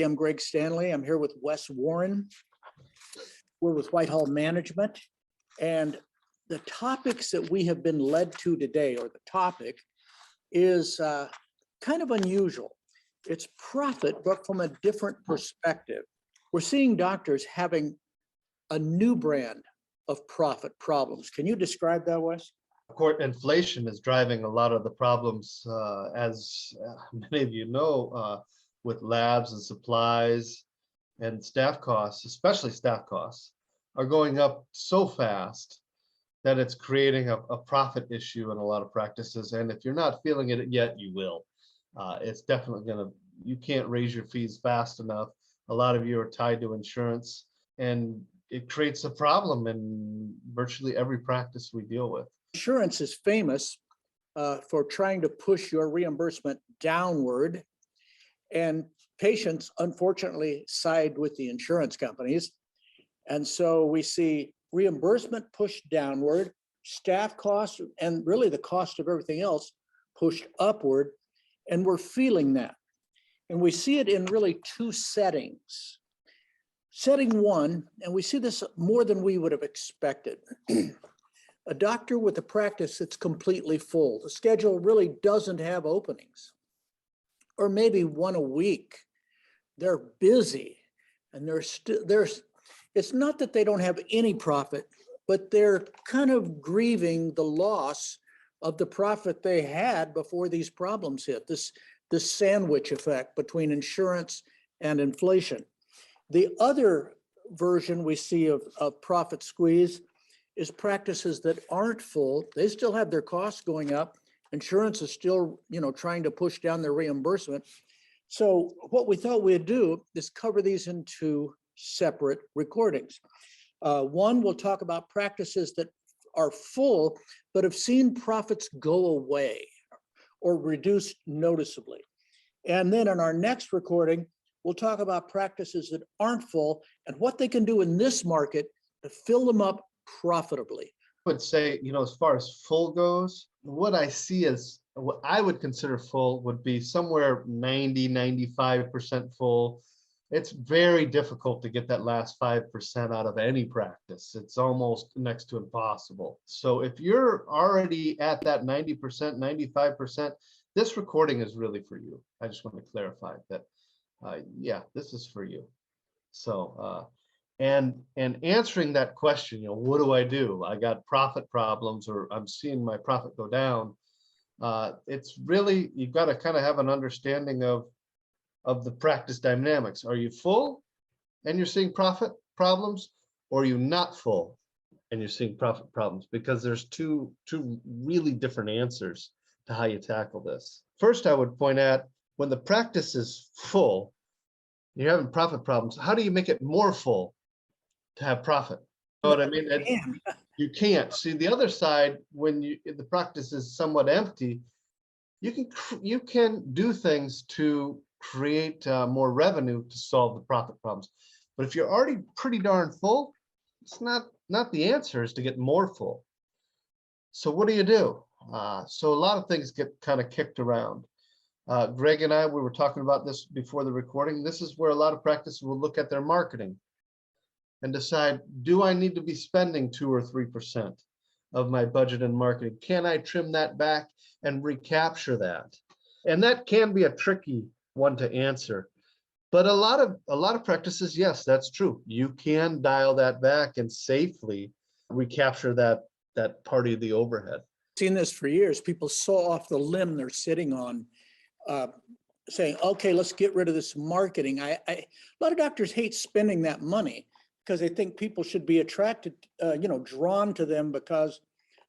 I'm Greg Stanley. I'm here with Wes Warren. We're with Whitehall Management. And the topics that we have been led to today, or the topic, is kind of unusual. It's profit, but from a different perspective. We're seeing doctors having a new brand of profit problems. Can you describe that, Wes? Of course, inflation is driving a lot of the problems, as many of you know, with labs and supplies and staff costs, especially staff costs, are going up so fast that it's creating a profit issue in a lot of practices. And if you're not feeling it yet, you will. It's definitely you can't raise your fees fast enough. A lot of you are tied to insurance, and it creates a problem in virtually every practice we deal with. Insurance is famous for trying to push your reimbursement downward, and patients unfortunately side with the insurance companies. And so we see reimbursement pushed downward, staff costs, and really the cost of everything else pushed upward. And we're feeling that. And we see it in really two settings. Setting one, and we see this more than we would have expected. A doctor with a practice that's completely full. The schedule really doesn't have openings, or maybe one a week. They're busy, and it's not that they don't have any profit, but they're kind of grieving the loss of the profit they had before these problems hit, this sandwich effect between insurance and inflation. The other version we see of profit squeeze is practices that aren't full. They still have their costs going up. Insurance is still, trying to push down their reimbursement. So what we thought we'd do is cover these into separate recordings. One, we'll talk about practices that are full, but have seen profits go away or reduced noticeably. And then in our next recording, we'll talk about practices that aren't full and what they can do in this market to fill them up profitably. I would say, as far as full goes, what I see as what I would consider full would be somewhere 90, 95% full. It's very difficult to get that last 5% out of any practice. It's almost next to impossible. So if you're already at that 90%, 95%, this recording is really for you. I just want to clarify that, yeah, this is for you. So, and answering that question, what do I do? I got profit problems, or I'm seeing my profit go down. It's really, you've got to kind of have an understanding of the practice dynamics. Are you full and you're seeing profit problems, or are you not full and you're seeing profit problems? Because there's two really different answers to how you tackle this. First, I would point out, when the practice is full, you're having profit problems. How do you make it more full to have profit? You know what I mean? You can't. See, the other side, when the practice is somewhat empty, you can do things to create more revenue to solve the profit problems. But if you're already pretty darn full, it's not the answer is to get more full. So what do you do? So a lot of things get kind of kicked around. Greg and I, we were talking about this before the recording. This is where a lot of practices will look at their marketing and decide, do I need to be spending 2 or 3% of my budget in marketing? Can I trim that back and recapture that? And that can be a tricky one to answer. But a lot of practices, yes, that's true. You can dial that back and safely recapture that part of the overhead. Seen this for years. People saw off the limb they're sitting on, saying, okay, let's get rid of this marketing. A lot of doctors hate spending that money because they think people should be attracted, drawn to them because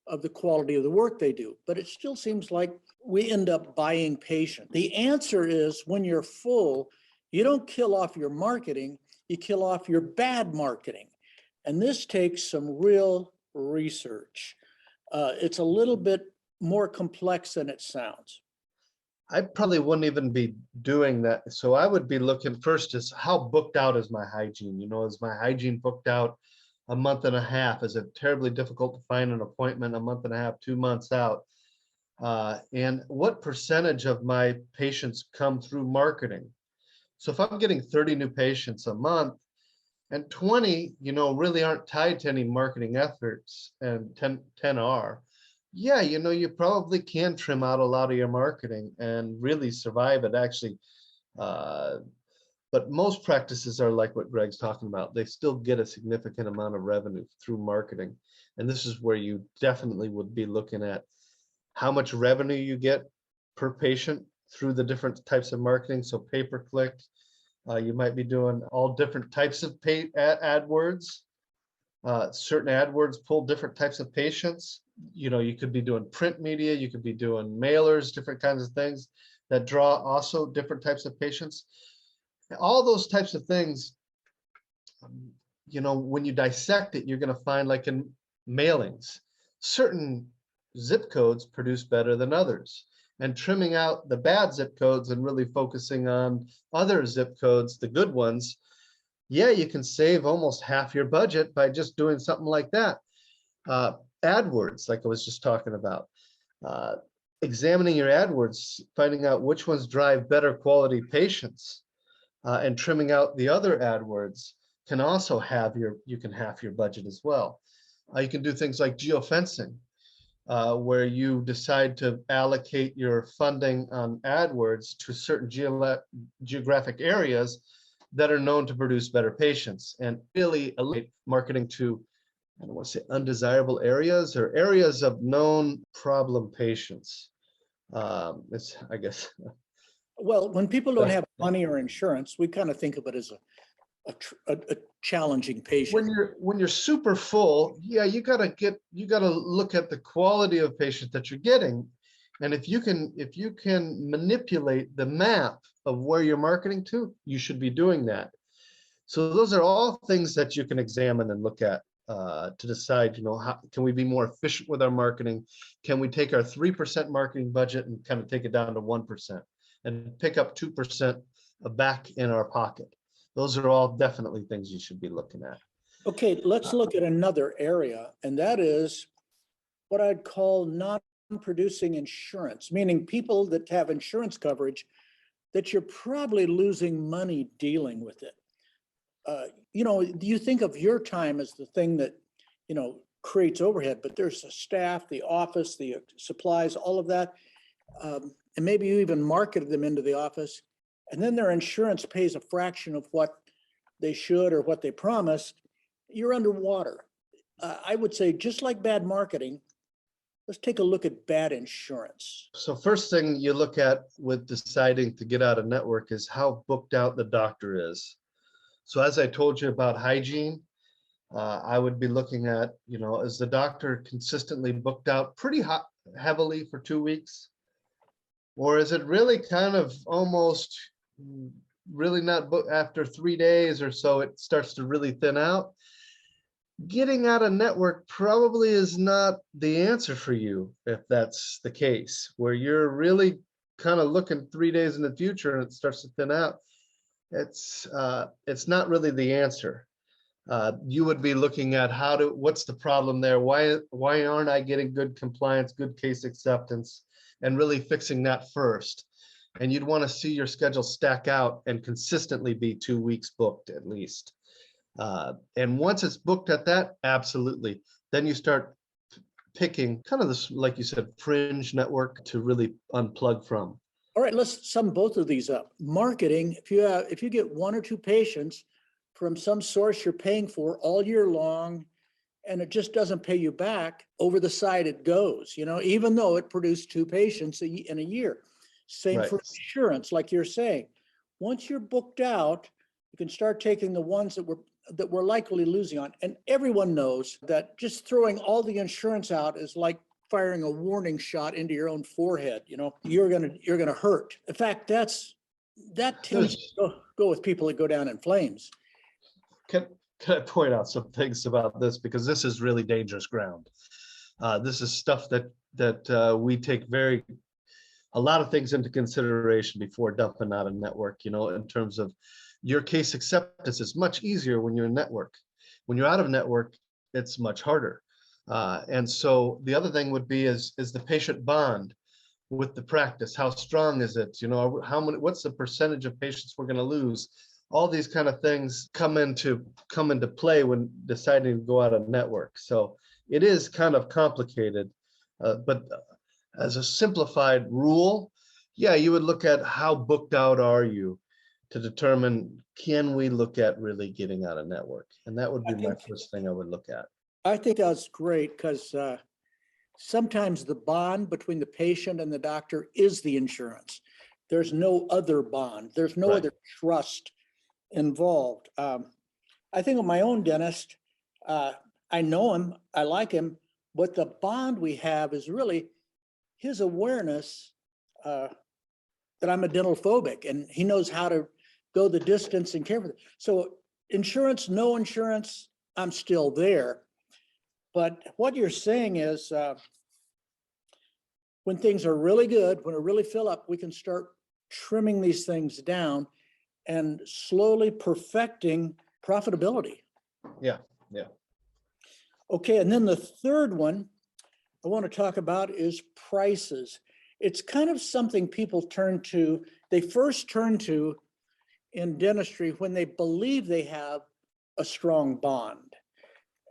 of the quality of the work they do. But it still seems like we end up buying patients. The answer is, when you're full, you don't kill off your marketing, you kill off your bad marketing. And this takes some real research. It's a little bit more complex than it sounds. I probably wouldn't even be doing that. So I would be looking first is, how booked out is my hygiene? Is my hygiene booked out a month and a half? Is it terribly difficult to find an appointment a month and a half, 2 months out? And what percentage of my patients come through marketing. So if I'm getting 30 new patients a month and 20, really aren't tied to any marketing efforts and 10 are, yeah, you probably can trim out a lot of your marketing and really survive it actually. Uh, but most practices are like what Greg's talking about. They still get a significant amount of revenue through marketing. And this is where you definitely would be looking at how much revenue you get per patient through the different types of marketing. So pay-per-click, you might be doing all different types of AdWords. Certain AdWords pull different types of patients. You could be doing print media, you could be doing mailers, different kinds of things that draw also different types of patients. All those types of things, when you dissect it, you're going to find, like in mailings, certain zip codes produce better than others. And trimming out the bad zip codes and really focusing on other zip codes, the good ones, yeah, you can save almost half your budget by just doing something like that. AdWords, like I was just talking about. Examining your AdWords, finding out which ones drive better quality patients, and trimming out the other AdWords can also you can half your budget as well. You can do things like geofencing, where you decide to allocate your funding on AdWords to certain geographic areas that are known to produce better patients, and really eliminate marketing to, I don't want to say undesirable areas, or areas of known problem patients. It's, I guess. Well, when people don't have money or insurance, we kind of think of it as a challenging patient. When you're super full, yeah, you gotta look at the quality of patient that you're getting. And if you can manipulate the map of where you're marketing to, you should be doing that. So those are all things that you can examine and look at to decide, how can we be more efficient with our marketing? Can we take our 3% marketing budget and kind of take it down to 1% and pick up 2% back in our pocket? Those are all definitely things you should be looking at. Okay, let's look at another area, and that is what I'd call non-producing insurance, meaning people that have insurance coverage that you're probably losing money dealing with it. Do you think of your time as the thing that, creates overhead, but there's the staff, the office, the supplies, all of that. And maybe you even marketed them into the office, and then their insurance pays a fraction of what they should or what they promised. You're underwater. I would say, just like bad marketing, let's take a look at bad insurance. So first thing you look at with deciding to get out of network is how booked out the doctor is. So as I told you about hygiene, I would be looking at, is the doctor consistently booked out pretty heavily for 2 weeks? Or is it really kind of almost really not booked after 3 days or so, it starts to really thin out? Getting out of network probably is not the answer for you if that's the case, where you're really kind of looking 3 days in the future and it starts to thin out. It's not really the answer. You would be looking at what's the problem there? Why aren't I getting good compliance, good case acceptance, and really fixing that first? And you'd want to see your schedule stack out and consistently be 2 weeks booked at least. And once it's booked at that, absolutely. Then you start picking kind of this, like you said, fringe network to really unplug from. All right, let's sum both of these up. Marketing, if you get 1 or 2 patients from some source you're paying for all year long, and it just doesn't pay you back, over the side it goes, even though it produced 2 patients in a year. Same Right. for insurance, like you're saying. Once you're booked out, you can start taking the ones that we're likely losing on. And everyone knows that just throwing all the insurance out is like firing a warning shot into your own forehead. You're gonna hurt. In fact, that tends to go with people that go down in flames. Can I point out some things about this, because this is really dangerous ground. This is stuff that we take a lot of things into consideration before dumping out a network, in terms of your case acceptance is much easier when you're in network. When you're out of network, it's much harder. And so the other thing would be is the patient bond. with the practice? How strong is it? You know, how many, what's the percentage of patients we're going to lose? All these kind of things come into play when deciding to go out of network. So it is kind of complicated, but as a simplified rule, yeah, you would look at how booked out are you to determine, can we look at really getting out of network? And that would be my first thing I would look at. I think that's great because sometimes the bond between the patient and the doctor is the insurance. There's no other bond. There's no Right. other trust involved. I think of my own dentist. I know him, I like him, but the bond we have is really his awareness that I'm a dental phobic, and he knows how to go the distance and care for it. So insurance, no insurance, I'm still there. But what you're saying is when things are really good, when it really fill up, we can start trimming these things down and slowly perfecting profitability. Yeah, yeah. Okay, and then the third one I want to talk about is prices. It's kind of something people turn to, they first turn to in dentistry when they believe they have a strong bond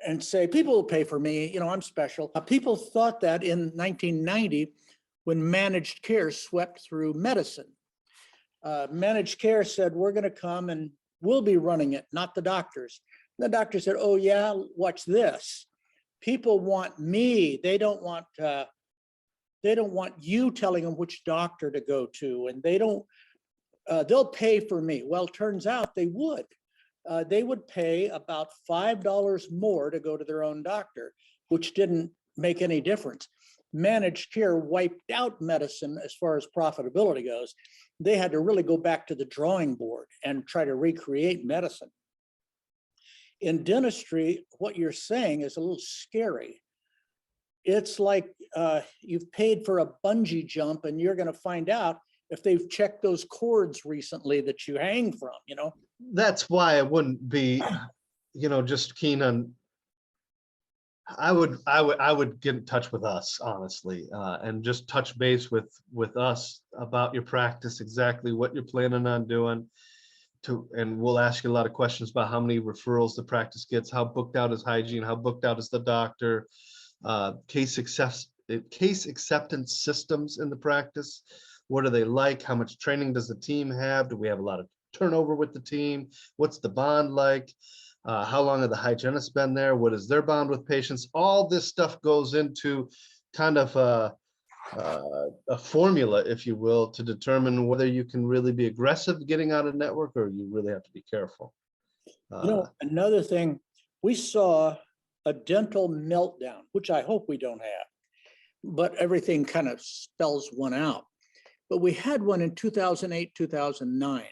and say, people will pay for me, you know, I'm special. People thought that in 1990 when managed care swept through medicine. Managed care said, we're going to come and we'll be running it, not the doctors. And the doctor said, oh yeah, watch this. People want me. They don't want you telling them which doctor to go to, and they'll pay for me. Well, it turns out they would. They would pay about $5 more to go to their own doctor, which didn't make any difference. Managed care wiped out medicine as far as profitability goes. They had to really go back to the drawing board and try to recreate medicine. In dentistry, what you're saying is a little scary. It's like you've paid for a bungee jump and you're going to find out if they've checked those cords recently that you hang from, you know? That's why I wouldn't be, you know, just keen on, I would get in touch with us, honestly, and just touch base with us about your practice, exactly what you're planning on doing. And we'll ask you a lot of questions about how many referrals the practice gets, how booked out is hygiene, how booked out is the doctor, case acceptance systems in the practice. What are they like? How much training does the team have? Do we have a lot of turnover with the team? What's the bond like? How long have the hygienists been there? What is their bond with patients? All this stuff goes into kind of a formula, if you will, to determine whether you can really be aggressive getting out of network or you really have to be careful. You know, another thing, we saw a dental meltdown, which I hope we don't have, but everything kind of spells one out. But we had one in 2008, 2009.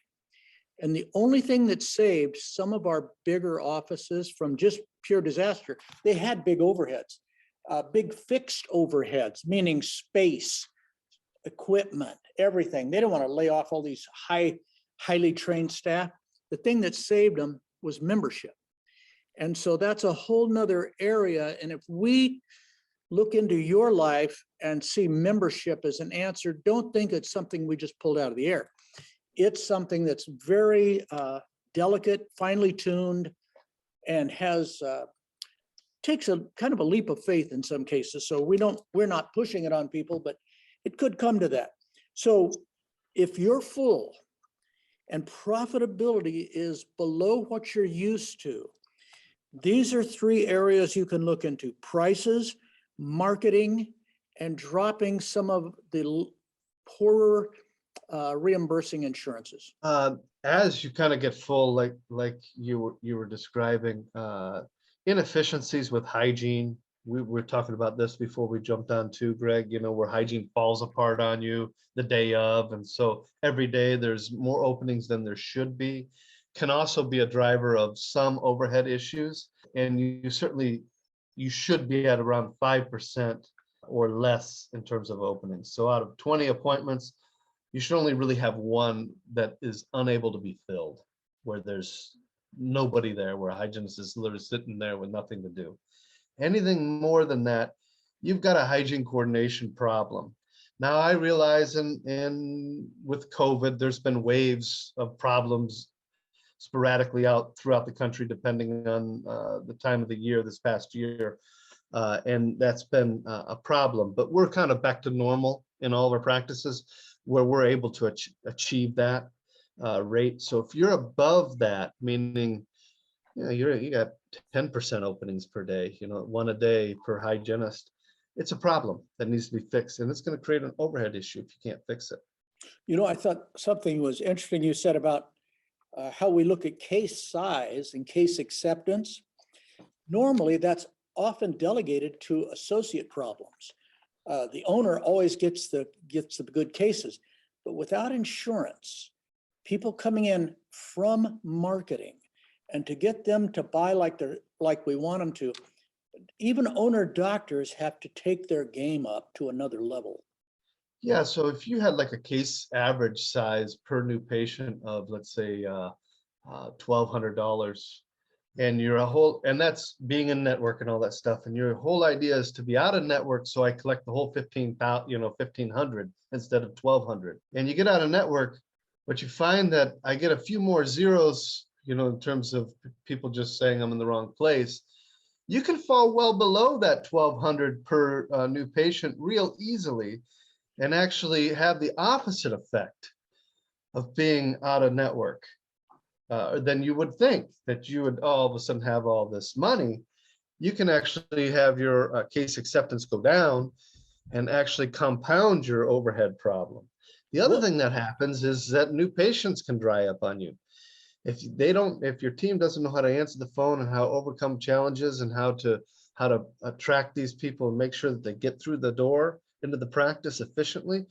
And the only thing that saved some of our bigger offices from just pure disaster, they had big overheads, big fixed overheads, meaning space, equipment, everything. They don't want to lay off all these highly trained staff. The thing that saved them was membership. And so that's a whole nother area. And if we look into your life and see membership as an answer, don't think it's something we just pulled out of the air. It's something that's very delicate, finely tuned, and takes a kind of a leap of faith in some cases. So we're not pushing it on people, but it could come to that. So if you're full and profitability is below what you're used to, these are three areas you can look into: prices, marketing, and dropping some of the poorer reimbursing insurances. As you kind of get full, like you were describing, inefficiencies with hygiene. We were talking about this before we jumped on too, Greg, you know, where hygiene falls apart on you the day of. And so every day there's more openings than there should be, can also be a driver of some overhead issues. And you should be at around 5% or less in terms of openings. So out of 20 appointments, you should only really have one that is unable to be filled, where there's nobody there, where a hygienist is literally sitting there with nothing to do. Anything more than that, you've got a hygiene coordination problem. Now I realize with COVID, there's been waves of problems sporadically out throughout the country, depending on the time of the year this past year. And that's been a problem, but we're kind of back to normal in all of our practices where we're able to achieve that rate. So if you're above that, meaning you got 10% openings per day, one a day per hygienist, it's a problem that needs to be fixed, and it's going to create an overhead issue if you can't fix it. I thought something was interesting you said about how we look at case size and case acceptance. Normally, that's often delegated to associate problems. The owner always gets the good cases, but without insurance, people coming in from marketing, and to get them to buy like we want them to, even owner doctors have to take their game up to another level. Yeah, so if you had like a case average size per new patient of, let's say, $1,200, and that's being in network and all that stuff, and your whole idea is to be out of network, so I collect the whole 1,500 instead of 1,200, and you get out of network, but you find that I get a few more zeros, in terms of people just saying I'm in the wrong place. You can fall well below that 1,200 per new patient real easily, and actually have the opposite effect of being out of network. Then you would think that you would all of a sudden have all this money. You can actually have your case acceptance go down and actually compound your overhead problem. The other thing that happens is that new patients can dry up on you. If your team doesn't know how to answer the phone and how to overcome challenges and how to attract these people and make sure that they get through the door into the practice efficiently,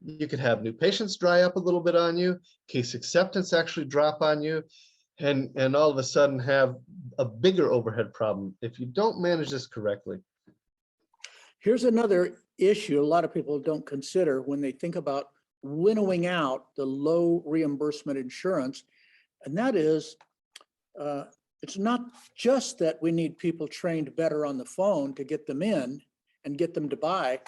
you could have new patients dry up a little bit on you, case acceptance actually drop on you, and all of a sudden have a bigger overhead problem if you don't manage this correctly. Here's another issue a lot of people don't consider when they think about winnowing out the low reimbursement insurance, and that is, it's not just that we need people trained better on the phone to get them in and get them to buy.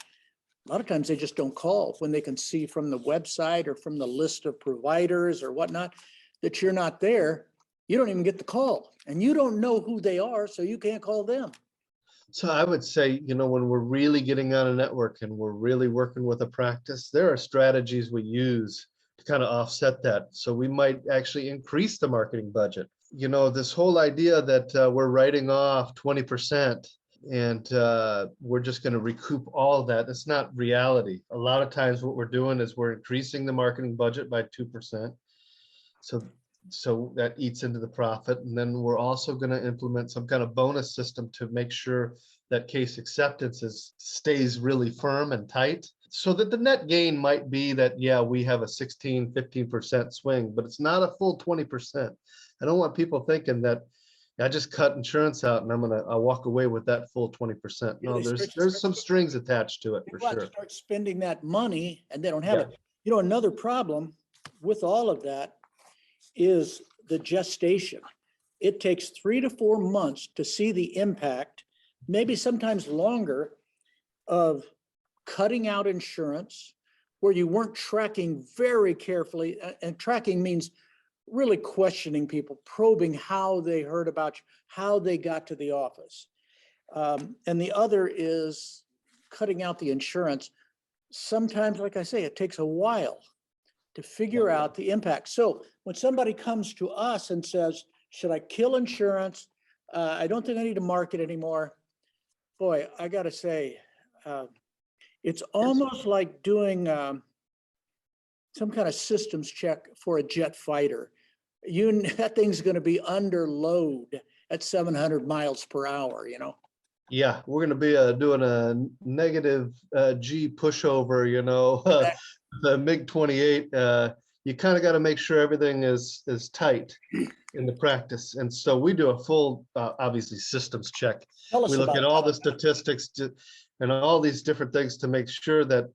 A lot of times they just don't call when they can see from the website or from the list of providers or whatnot that you're not there. You don't even get the call, and you don't know who they are, so you can't call them. So I would say, when we're really getting on a network and we're really working with a practice, there are strategies we use to kind of offset that. So we might actually increase the marketing budget. This whole idea that we're writing off 20% and we're just going to recoup all of that. It's not reality. A lot of times what we're doing is we're increasing the marketing budget by 2%. So that eats into the profit. And then we're also going to implement some kind of bonus system to make sure that case acceptance stays really firm and tight, so that the net gain might be that, yeah, we have a 15% swing, but it's not a full 20%. I don't want people thinking that I just cut insurance out and I'll walk away with that full 20%. No, there's some strings attached to it for sure. Start spending that money and they don't have it. Another problem with all of that is the gestation. It takes 3 to 4 months to see the impact, maybe sometimes longer, of cutting out insurance where you weren't tracking very carefully. And tracking means really questioning people, probing how they heard about you, how they got to the office. And the other is cutting out the insurance. Sometimes, like I say, it takes a while to figure out the impact. So when somebody comes to us and says, should I kill insurance? I don't think I need to market anymore. Boy, I got to say, it's almost like doing some kind of systems check for a jet fighter. That thing's going to be under load at 700 miles per hour, Yeah, we're going to be doing a negative G pushover, the MiG-28. You kind of got to make sure everything is tight in the practice. And so we do a full, obviously, systems check. We look at all the statistics and all these different things to make sure that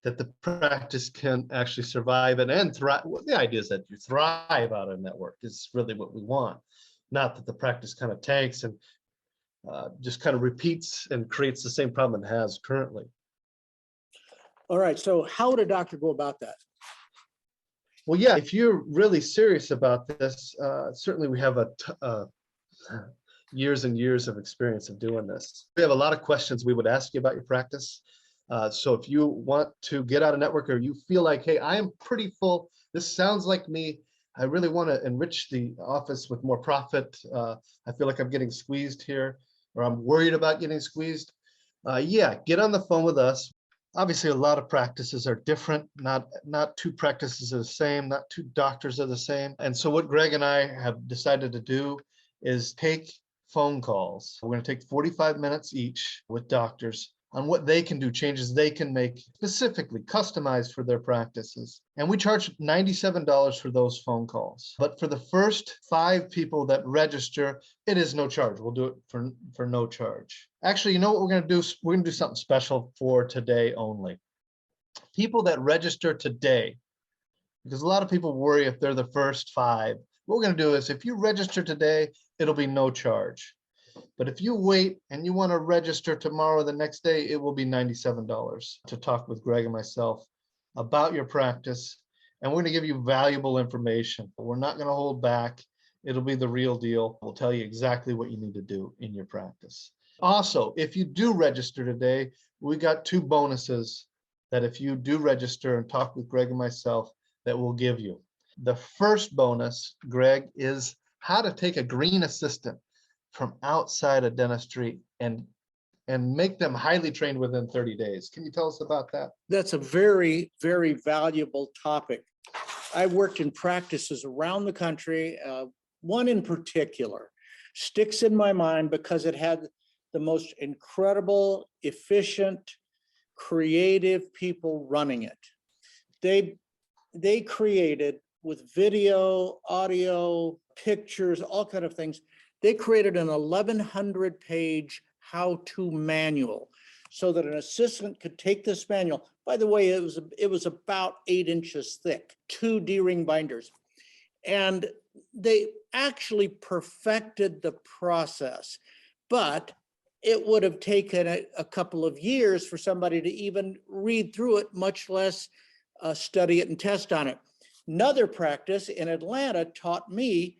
the practice can actually survive and thrive. Well, the idea is that you thrive out of network is really what we want, not that the practice kind of tanks and just kind of repeats and creates the same problem it has currently. All right. So how would a doctor go about that? Well, yeah, if you're really serious about this, certainly we have years and years of experience of doing this. We have a lot of questions we would ask you about your practice. So if you want to get out of network or you feel like, hey, I am pretty full, this sounds like me, I really want to enrich the office with more profit. I feel like I'm getting squeezed here, or I'm worried about getting squeezed. Yeah, get on the phone with us. Obviously, a lot of practices are different. Not two practices are the same. Not two doctors are the same. And so what Greg and I have decided to do is take phone calls. We're going to take 45 minutes each with doctors on what they can do, changes they can make specifically customized for their practices. And we charge $97 for those phone calls. But for the first 5 people that register, it is no charge. We'll do it for no charge. Actually, you know what we're going to do? We're going to do something special for today only. People that register today, because a lot of people worry if they're the first 5. What we're going to do is if you register today, it'll be no charge. But if you wait and you want to register tomorrow or the next day, it will be $97 to talk with Greg and myself about your practice. And we're going to give you valuable information. We're not going to hold back. It'll be the real deal. We'll tell you exactly what you need to do in your practice. Also, if you do register today, we got 2 bonuses that if you do register and talk with Greg and myself, that we'll give you. The first bonus, Greg, is how to take a green assistant from outside of dentistry and make them highly trained within 30 days. Can you tell us about that? That's a very, very valuable topic. I worked in practices around the country. One in particular sticks in my mind because it had the most incredible, efficient, creative people running it. They created with video, audio, pictures, all kind of things. They created an 1,100-page how-to manual so that an assistant could take this manual. By the way, it was about 8 inches thick, 2 D-ring binders. And they actually perfected the process, but it would have taken a couple of years for somebody to even read through it, much less study it and test on it. Another practice in Atlanta taught me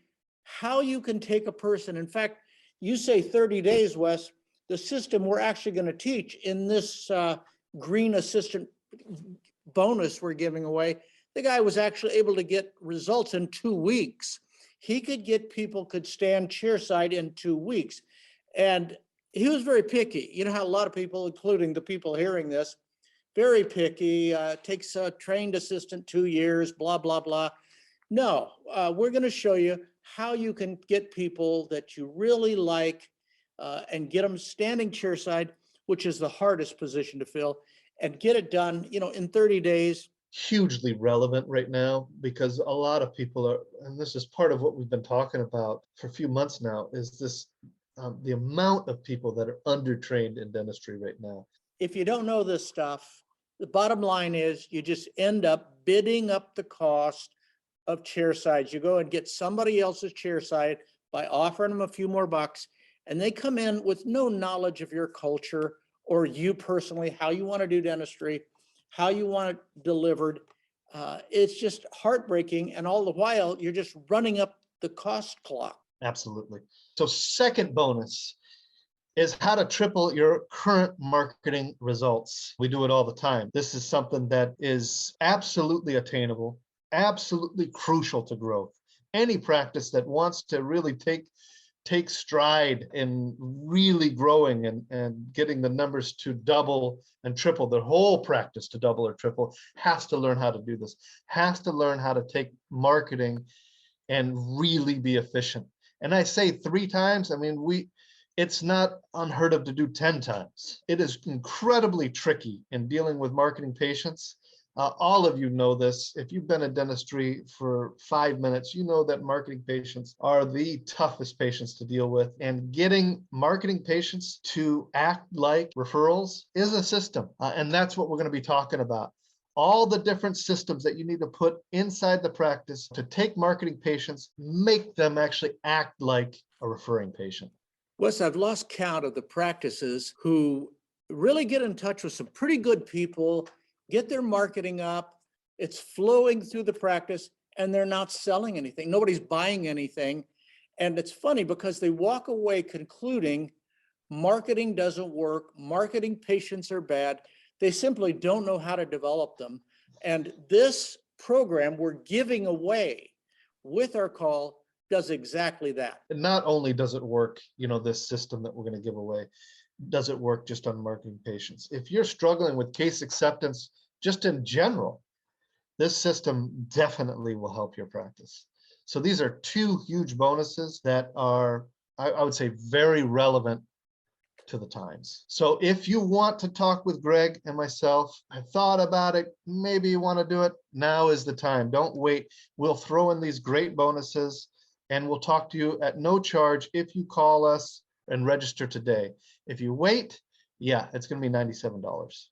how you can take a person. In fact, you say 30 days, Wes, the system we're actually going to teach in this green assistant bonus we're giving away, the guy was actually able to get results in 2 weeks. He could get people could stand chairside in 2 weeks. And he was very picky. You know how a lot of people, including the people hearing this, very picky, takes a trained assistant 2 years, blah, blah, blah. No, we're going to show you how you can get people that you really like and get them standing chairside, which is the hardest position to fill, and get it done, in 30 days. Hugely relevant right now because a lot of people are, and this is part of what we've been talking about for a few months now, is this the amount of people that are undertrained in dentistry right now. If you don't know this stuff, the bottom line is you just end up bidding up the cost of chair sides. You go and get somebody else's chair side by offering them a few more bucks, and they come in with no knowledge of your culture or you personally, how you want to do dentistry, how you want it delivered. It's just heartbreaking. And all the while, you're just running up the cost clock. Absolutely. So second bonus is how to triple your current marketing results. We do it all the time. This is something that is absolutely attainable, absolutely crucial to growth. Any practice that wants to really take stride in really growing and getting the numbers to double and triple, their whole practice to double or triple, has to learn how to do this, has to learn how to take marketing and really be efficient. And I say 3 times, I mean, it's not unheard of to do 10 times. It is incredibly tricky in dealing with marketing patients. All of you know this. If you've been in dentistry for 5 minutes, you know that marketing patients are the toughest patients to deal with. And getting marketing patients to act like referrals is a system. And that's what we're going to be talking about. All the different systems that you need to put inside the practice to take marketing patients, make them actually act like a referring patient. Wes, I've lost count of the practices who really get in touch with some pretty good people get their marketing up, it's flowing through the practice, and they're not selling anything. Nobody's buying anything. And it's funny because they walk away concluding marketing doesn't work, marketing patients are bad. They simply don't know how to develop them. And this program we're giving away with our call does exactly that. And not only does it work, this system that we're going to give away, does it work just on marketing patients. If you're struggling with case acceptance, just in general, this system definitely will help your practice. So these are two huge bonuses that are, I would say, very relevant to the times. So if you want to talk with Greg and myself, I thought about it, maybe you want to do it, now is the time. Don't wait. We'll throw in these great bonuses and we'll talk to you at no charge if you call us and register today. If you wait, yeah, it's going to be $97.